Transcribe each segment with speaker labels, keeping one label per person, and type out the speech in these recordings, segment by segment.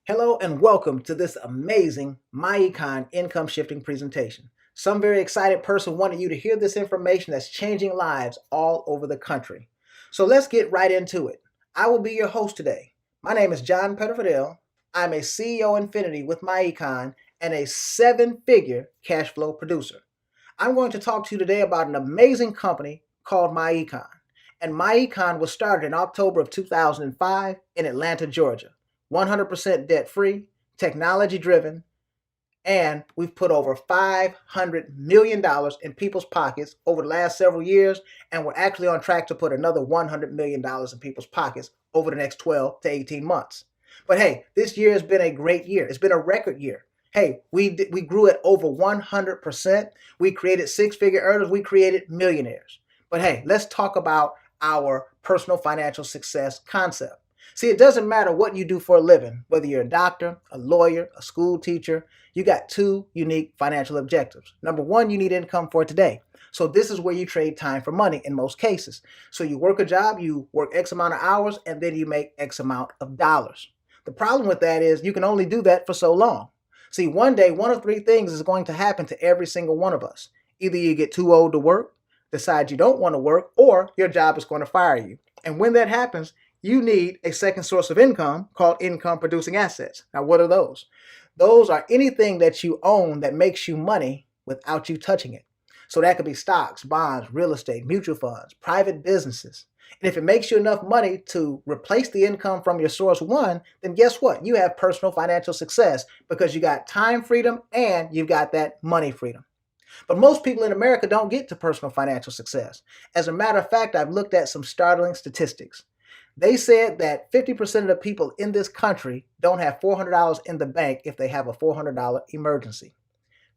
Speaker 1: Hello and welcome to this amazing myEcon income shifting presentation. Some very excited person wanted you to hear this information that's changing lives all over the country. So let's get right into it. I will be your host today. My name is John Petterfidel. I'm a CEO Infinity with myEcon and a seven-figure cash flow producer. I'm going to talk to you today about an amazing company called myEcon. And myEcon was started in October of 2005 in Atlanta, Georgia. 100% debt free, technology driven, and we've put over $500 million in people's pockets over the last several years, and we're actually on track to put another $100 million in people's pockets over the next 12 to 18 months. But hey, this year has been a great year. It's been a record year. Hey, we grew at over 100%. We created six-figure earners. We created millionaires. But hey, let's talk about our personal financial success concept. See, it doesn't matter what you do for a living, whether you're a doctor, a lawyer, a school teacher, you got two unique financial objectives. Number one, you need income for today. So this is where you trade time for money in most cases. So you work a job, you work X amount of hours, and then you make X amount of dollars. The problem with that is you can only do that for so long. See, one day, one of three things is going to happen to every single one of us. Either you get too old to work, decide you don't want to work, or your job is going to fire you. And when that happens, you need a second source of income called income producing assets. Now, what are those? Those are anything that you own that makes you money without you touching it. So that could be stocks, bonds, real estate, mutual funds, private businesses. And if it makes you enough money to replace the income from your source one, then guess what? You have personal financial success because you got time freedom and you've got that money freedom. But most people in America don't get to personal financial success. As a matter of fact, I've looked at some startling statistics. They said that 50% of the people in this country don't have $400 in the bank if they have a $400 emergency.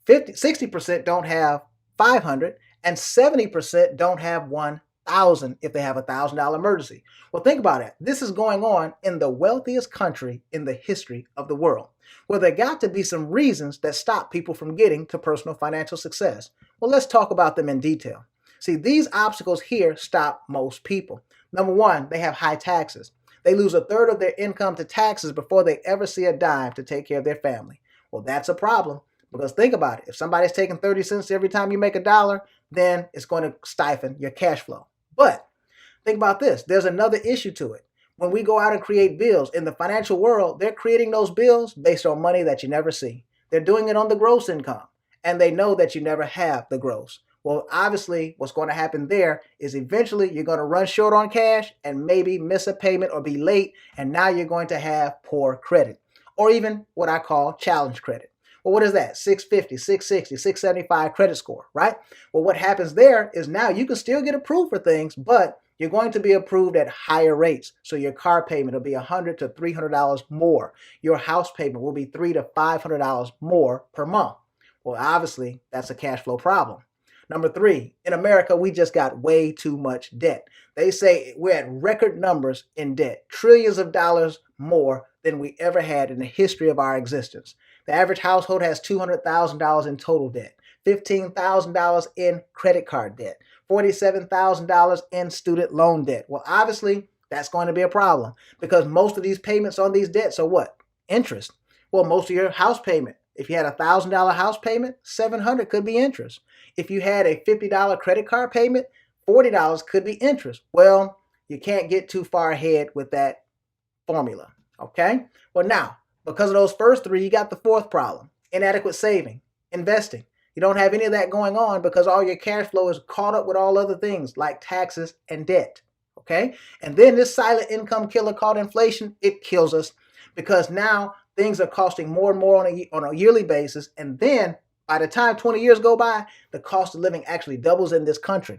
Speaker 1: 60% don't have 500, and 70% don't have 1,000 if they have a $1,000 emergency. Well, think about it. This is going on in the wealthiest country in the history of the world, where there got to be some reasons that stop people from getting to personal financial success. Well, let's talk about them in detail. See, these obstacles here stop most people. Number one, they have high taxes. They lose a third of their income to taxes before they ever see a dime to take care of their family. Well, that's a problem because think about it. If somebody's taking 30 cents every time you make a dollar, then it's going to stifle your cash flow. But think about this. There's another issue to it. When we go out and create bills in the financial world, they're creating those bills based on money that you never see. They're doing it on the gross income, and they know that you never have the gross. Well, obviously, what's going to happen there is eventually you're going to run short on cash and maybe miss a payment or be late, and now you're going to have poor credit, or even what I call challenge credit. Well, what is that? 650, 660, 675 credit score, right? Well, what happens there is now you can still get approved for things, but you're going to be approved at higher rates. So your car payment will be $100 to $300 more. Your house payment will be $300 to $500 more per month. Well, obviously, that's a cash flow problem. Number three, in America, we just got way too much debt. They say we're at record numbers in debt, trillions of dollars more than we ever had in the history of our existence. The average household has $200,000 in total debt, $15,000 in credit card debt, $47,000 in student loan debt. Well, obviously, that's going to be a problem because most of these payments on these debts are what? Interest. Well, most of your house payment, if you had a $1,000 house payment, $700 could be interest. If you had a $50 credit card payment, $40 could be interest. Well, you can't get too far ahead with that formula, okay? Well, now, because of those first three, you got the fourth problem, inadequate saving, investing. You don't have any of that going on because all your cash flow is caught up with all other things like taxes and debt, okay? And then this silent income killer called inflation, it kills us because now things are costing more and more on a yearly basis, and then by the time 20 years go by, the cost of living actually doubles in this country.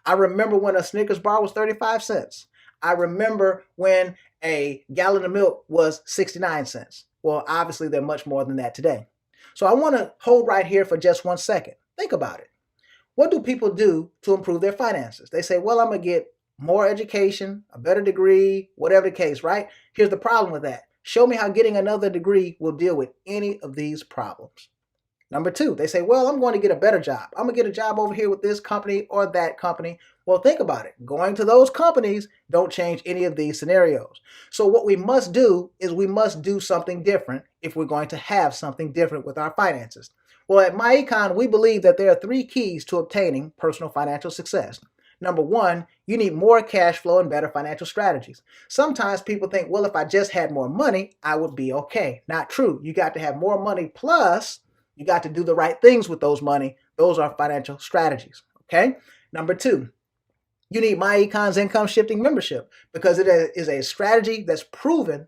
Speaker 1: I remember when a Snickers bar was 35 cents. I remember when a gallon of milk was 69 cents. Well, obviously, they're much more than that today. So I want to hold right here for just 1 second. Think about it. What do people do to improve their finances? They say, well, I'm going to get more education, a better degree, whatever the case, right? Here's the problem with that. Show me how getting another degree will deal with any of these problems. Number two, they say, well, I'm going to get a better job. I'm going to get a job over here with this company or that company. Well, think about it. Going to those companies don't change any of these scenarios. So what we must do is we must do something different if we're going to have something different with our finances. Well, at myEcon, we believe that there are three keys to obtaining personal financial success. Number one, you need more cash flow and better financial strategies. Sometimes people think, well, if I just had more money, I would be okay. Not true. You got to have more money, plus you got to do the right things with those money. Those are financial strategies. Okay. Number two, you need myEcon's income shifting membership because it is a strategy that's proven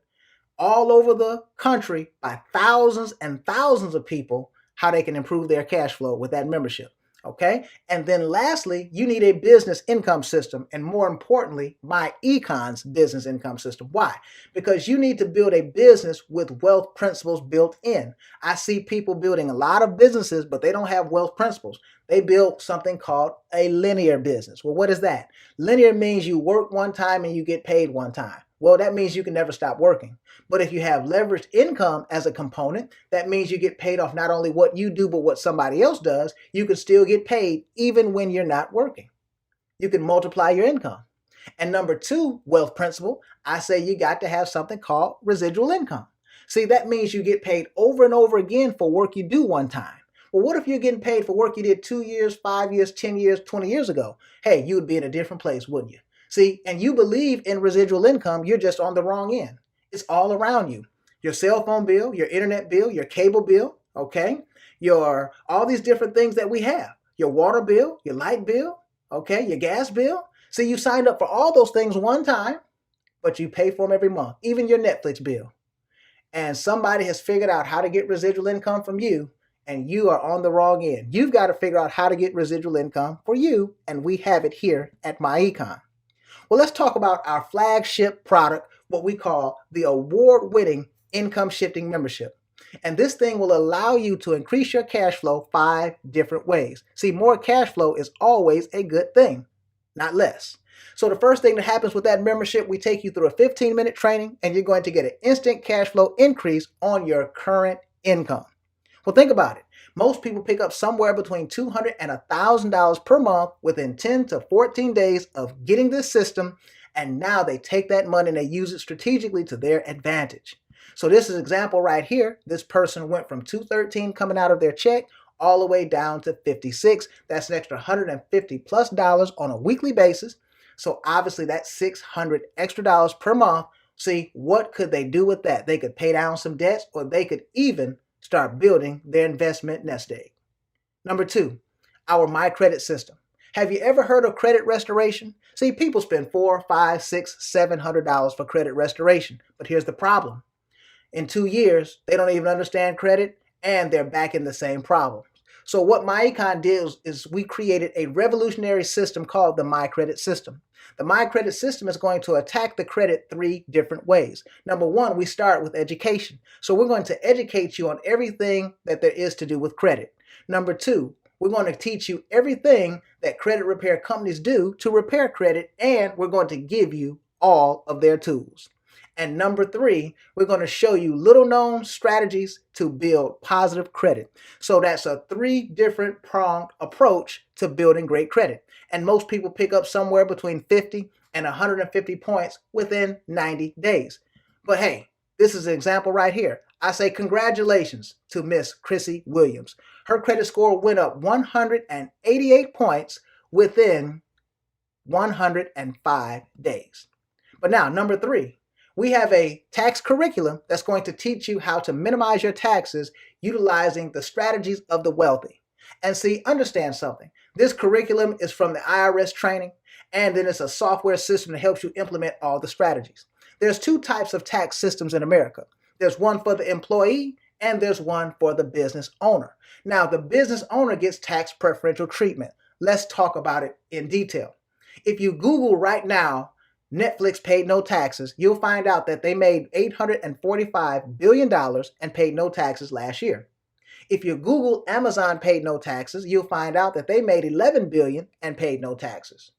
Speaker 1: all over the country by thousands and thousands of people how they can improve their cash flow with that membership. Okay. And then lastly, you need a business income system, and more importantly, myEcon's business income system. Why? Because you need to build a business with wealth principles built in. I see people building a lot of businesses, but they don't have wealth principles. They build something called a linear business. Well, what is that? Linear means you work one time and you get paid one time. Well, that means you can never stop working. But if you have leveraged income as a component, that means you get paid off not only what you do, but what somebody else does. You can still get paid even when you're not working. You can multiply your income. And number two, wealth principle, I say you got to have something called residual income. See, that means you get paid over and over again for work you do one time. Well, what if you're getting paid for work you did 2 years, 5 years, 10 years, 20 years ago? Hey, you would be in a different place, wouldn't you? See, and you believe in residual income, you're just on the wrong end. It's all around you. Your cell phone bill, your internet bill, your cable bill, okay? All these different things that we have. Your water bill, your light bill, okay? Your gas bill. See, you signed up for all those things one time, but you pay for them every month, even your Netflix bill. And somebody has figured out how to get residual income from you, and you are on the wrong end. You've got to figure out how to get residual income for you, and we have it here at myEcon. Well, let's talk about our flagship product, what we call the award-winning income shifting membership. And this thing will allow you to increase your cash flow 5 different ways. See, more cash flow is always a good thing, not less. So the first thing that happens with that membership, we take you through a 15-minute training, and you're going to get an instant cash flow increase on your current income. Well, think about it. Most people pick up somewhere between $200 and $1,000 per month within 10 to 14 days of getting this system, and now they take that money and they use it strategically to their advantage. So this is an example right here. This person went from $213 coming out of their check all the way down to $56. That's an extra $150+ on a weekly basis. So obviously that's $600 extra per month. See, what could they do with that? They could pay down some debts, or they could even start building their investment nest egg. Number two, our My Credit system. Have you ever heard of credit restoration? See, people spend $400, $500, $600, $700 for credit restoration. But here's the problem. In 2 years, they don't even understand credit, and they're back in the same problem. So what myEcon did is we created a revolutionary system called the My Credit system. The My Credit system is going to attack the credit 3 different ways. Number one, we start with education. So we're going to educate you on everything that there is to do with credit. Number two, we're going to teach you everything that credit repair companies do to repair credit, and we're going to give you all of their tools. And number three, we're going to show you little known strategies to build positive credit. So that's a 3 different pronged approach to building great credit. And most people pick up somewhere between 50 and 150 points within 90 days. But hey, this is an example right here. I say congratulations to Miss Chrissy Williams. Her credit score went up 188 points within 105 days. But now, number 3. We have a tax curriculum that's going to teach you how to minimize your taxes utilizing the strategies of the wealthy. And see, understand something. This curriculum is from the IRS training, and then it's a software system that helps you implement all the strategies. There's 2 types of tax systems in America. There's one for the employee, and there's one for the business owner. Now, the business owner gets tax preferential treatment. Let's talk about it in detail. If you Google right now, Netflix paid no taxes, you'll find out that they made $845 billion and paid no taxes last year. If you Google Amazon paid no taxes, you'll find out that they made $11 billion and paid no taxes.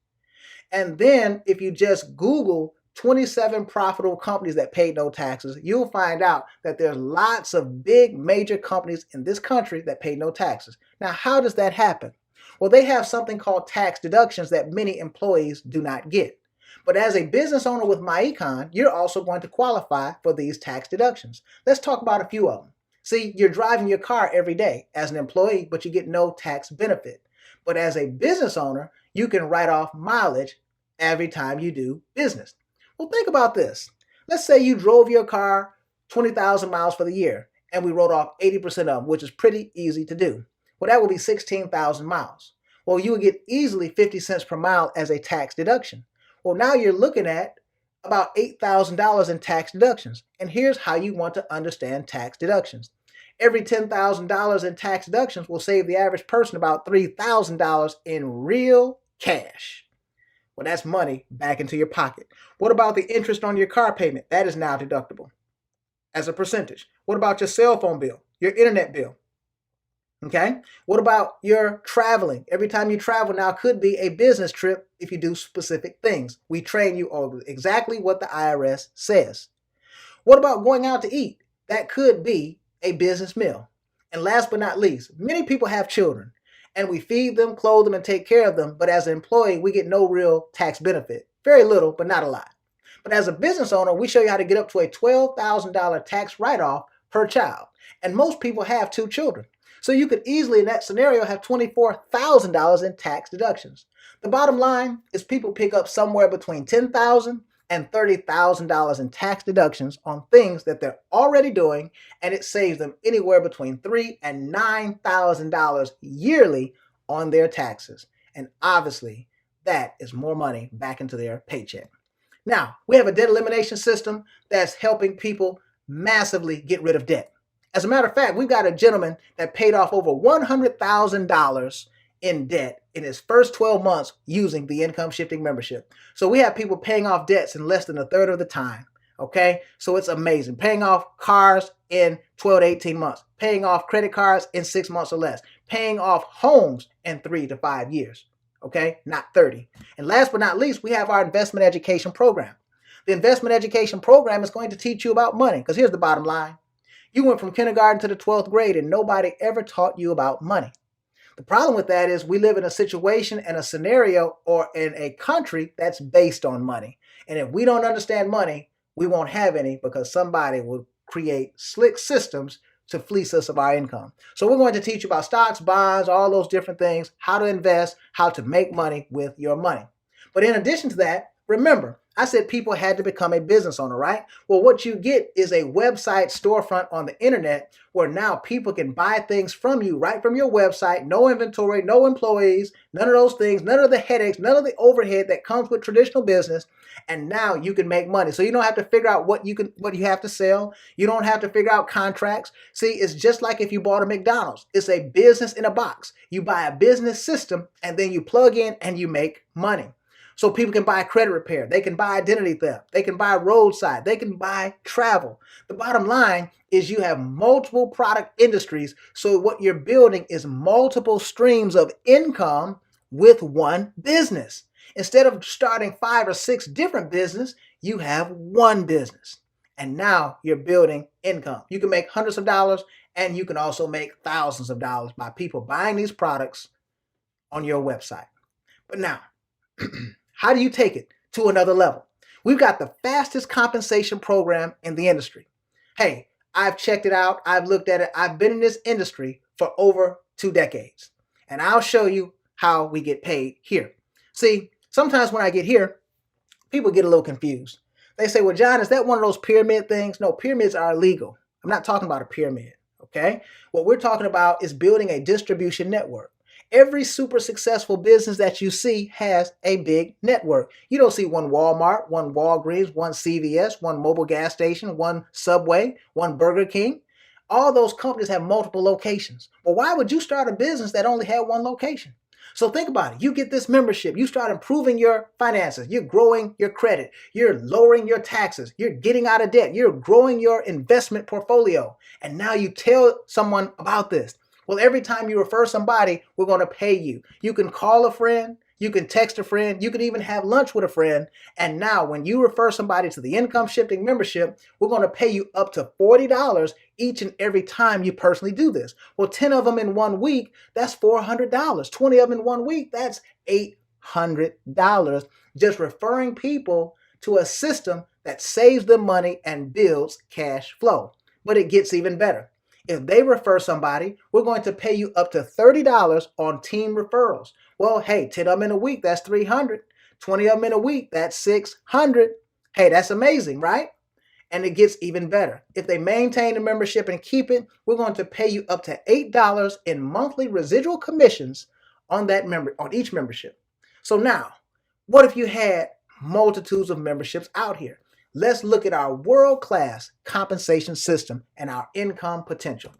Speaker 1: And then if you just Google 27 profitable companies that paid no taxes, you'll find out that there's lots of big major companies in this country that pay no taxes. Now, how does that happen? Well, they have something called tax deductions that many employees do not get. But as a business owner with myEcon, you're also going to qualify for these tax deductions. Let's talk about a few of them. See, you're driving your car every day as an employee, but you get no tax benefit. But as a business owner, you can write off mileage every time you do business. Well, think about this. Let's say you drove your car 20,000 miles for the year, and we wrote off 80% of them, which is pretty easy to do. Well, that would be 16,000 miles. Well, you would get easily 50 cents per mile as a tax deduction. Well, now you're looking at about $8,000 in tax deductions. And here's how you want to understand tax deductions. Every $10,000 in tax deductions will save the average person about $3,000 in real cash. Well, that's money back into your pocket. What about the interest on your car payment? That is now deductible as a percentage. What about your cell phone bill, your internet bill? Okay. What about your traveling? Every time you travel now could be a business trip if you do specific things. We train you on exactly what the IRS says. What about going out to eat? That could be a business meal. And last but not least, many people have children and we feed them, clothe them, and take care of them. But as an employee, we get no real tax benefit. Very little, but not a lot. But as a business owner, we show you how to get up to a $12,000 tax write-off per child. And most people have 2 children. So you could easily, in that scenario, have $24,000 in tax deductions. The bottom line is people pick up somewhere between $10,000 and $30,000 in tax deductions on things that they're already doing, and it saves them anywhere between $3,000 and $9,000 yearly on their taxes. And obviously, that is more money back into their paycheck. Now, we have a debt elimination system that's helping people massively get rid of debt. As a matter of fact, we've got a gentleman that paid off over $100,000 in debt in his first 12 months using the income shifting membership. So we have people paying off debts in less than a third of the time. Okay, so it's amazing. Paying off cars in 12 to 18 months, paying off credit cards in 6 months or less, paying off homes in 3 to 5 years. Okay, not 30. And last but not least, we have our investment education program. The investment education program is going to teach you about money, because here's the bottom line. You went from kindergarten to the 12th grade and nobody ever taught you about money. The problem with that is we live in a situation and a scenario or in a country that's based on money. And if we don't understand money, we won't have any, because somebody will create slick systems to fleece us of our income. So we're going to teach you about stocks, bonds, all those different things, how to invest, how to make money with your money. But in addition to that, remember, I said people had to become a business owner, right? Well, what you get is a website storefront on the internet where now people can buy things from you right from your website. No inventory, no employees, none of those things, none of the headaches, none of the overhead that comes with traditional business. And now you can make money. So you don't have to figure out what you have to sell. You don't have to figure out contracts. See, it's just like if you bought a McDonald's. It's a business in a box. You buy a business system and then you plug in and you make money. So people can buy credit repair. They can buy identity theft. They can buy roadside. They can buy travel. The bottom line is you have multiple product industries. So what you're building is multiple streams of income with one business. Instead of starting 5 or 6 different businesses, you have one business. And now you're building income. You can make hundreds of dollars, and you can also make thousands of dollars by people buying these products on your website. But now, how do you take it to another level? We've got the fastest compensation program in the industry. Hey, I've checked it out. I've looked at it. I've been in this industry for over 2 decades. And I'll show you how we get paid here. See, sometimes when I get here, people get a little confused. They say, well, John, is that one of those pyramid things? No, pyramids are illegal. I'm not talking about a pyramid, okay? What we're talking about is building a distribution network. Every super successful business that you see has a big network. You don't see one Walmart, one Walgreens, one CVS, one mobile gas station, one Subway, one Burger King. All those companies have multiple locations. Well, why would you start a business that only had one location? So think about it. You get this membership. You start improving your finances. You're growing your credit. You're lowering your taxes. You're getting out of debt. You're growing your investment portfolio. And now you tell someone about this. Well, every time you refer somebody, we're going to pay you. You can call a friend. You can text a friend. You can even have lunch with a friend. And now when you refer somebody to the income shifting membership, we're going to pay you up to $40 each and every time you personally do this. Well, 10 of them in 1 week, that's $400. 20 of them in 1 week, that's $800. Just referring people to a system that saves them money and builds cash flow. But it gets even better. If they refer somebody, we're going to pay you up to $30 on team referrals. Well, hey, 10 of them in a week, that's $300. 20 of them in a week, that's $600. Hey, that's amazing, right? And it gets even better. If they maintain the membership and keep it, we're going to pay you up to $8 in monthly residual commissions on each membership. So now, what if you had multitudes of memberships out here? Let's look at our world-class compensation system and our income potential.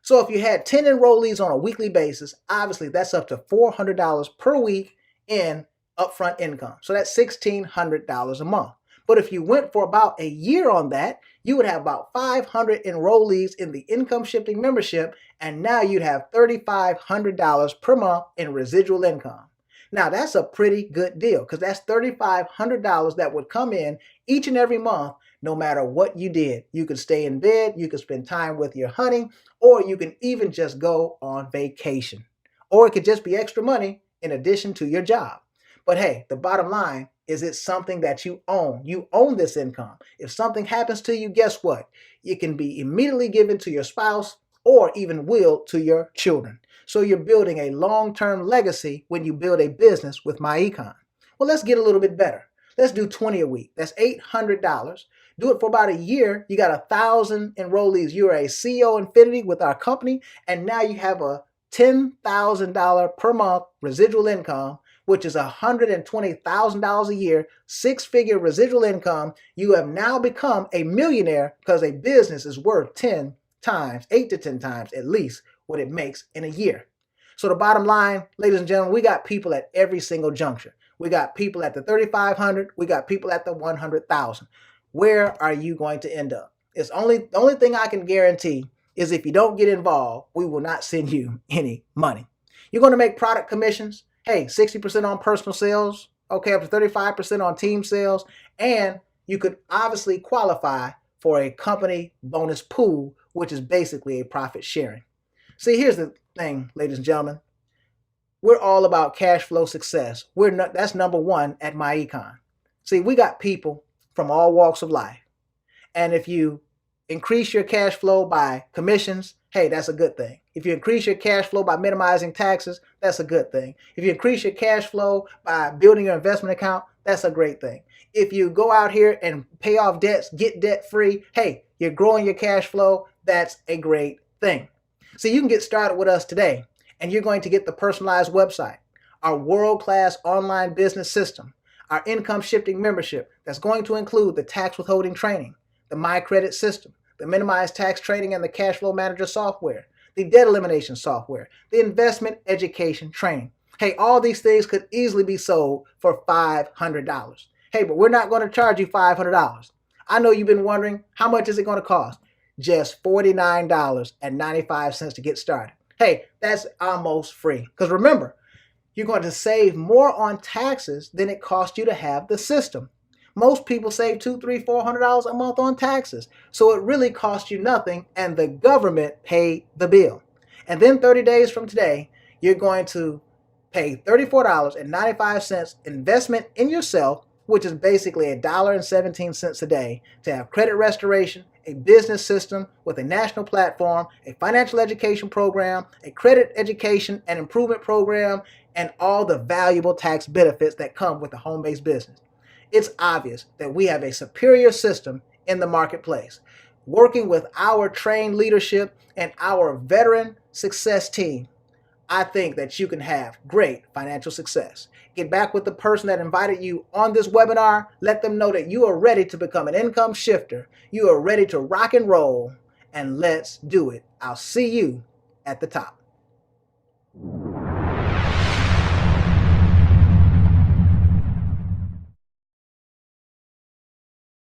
Speaker 1: So if you had 10 enrollees on a weekly basis, obviously that's up to $400 per week in upfront income. So that's $1,600 a month. But if you went for about a year on that, you would have about 500 enrollees in the income shifting membership, and now you'd have $3,500 per month in residual income. Now, that's a pretty good deal because that's $3,500 that would come in each and every month, no matter what you did. You could stay in bed, you could spend time with your honey, or you can even just go on vacation. Or it could just be extra money in addition to your job. But hey, the bottom line is it's something that you own. You own this income. If something happens to you, guess what? It can be immediately given to your spouse or even willed to your children. So you're building a long-term legacy when you build a business with myEcon. Well, let's get a little bit better. Let's do 20 a week. That's $800. Do it for about a year. You got 1,000 enrollees. You are a CEO Infinity with our company, and now you have a $10,000 per month residual income, which is $120,000 a year, six-figure residual income. You have now become a millionaire because a business is worth 10 times, 8 to 10 times at least, what it makes in a year. So the bottom line, ladies and gentlemen, we got people at every single juncture. We got people at the 3,500. We got people at the 100,000. Where are you going to end up? The only thing I can guarantee is if you don't get involved, we will not send you any money. You're going to make product commissions. Hey, 60% on personal sales. Okay, up to 35% on team sales. And you could obviously qualify for a company bonus pool, which is basically a profit sharing. See, here's the thing, ladies and gentlemen. We're all about cash flow success. That's number one at myEcon. See, we got people from all walks of life. And if you increase your cash flow by commissions, hey, that's a good thing. If you increase your cash flow by minimizing taxes, that's a good thing. If you increase your cash flow by building your investment account, that's a great thing. If you go out here and pay off debts, get debt free, hey, you're growing your cash flow, that's a great thing. So you can get started with us today, and you're going to get the personalized website, our world-class online business system, our income shifting membership that's going to include the tax withholding training, the My Credit system, the minimized tax training and the cash flow manager software, the debt elimination software, the investment education training. Hey, all these things could easily be sold for $500. Hey, but we're not going to charge you $500. I know you've been wondering, how much is it going to cost? Just $49.95 to get started. Hey, that's almost free. Because remember, you're going to save more on taxes than it costs you to have the system. Most people save $200, $300, $400 a month on taxes. So it really costs you nothing, and the government paid the bill. And then 30 days from today, you're going to pay $34.95 investment in yourself, which is basically $1.17 a day, to have credit restoration, a business system with a national platform, a financial education program, a credit education and improvement program, and all the valuable tax benefits that come with a home-based business. It's obvious that we have a superior system in the marketplace. Working with our trained leadership and our veteran success team, I think that you can have great financial success. Get back with the person that invited you on this webinar. Let them know that you are ready to become an income shifter. You are ready to rock and roll, and let's do it. I'll see you at the top.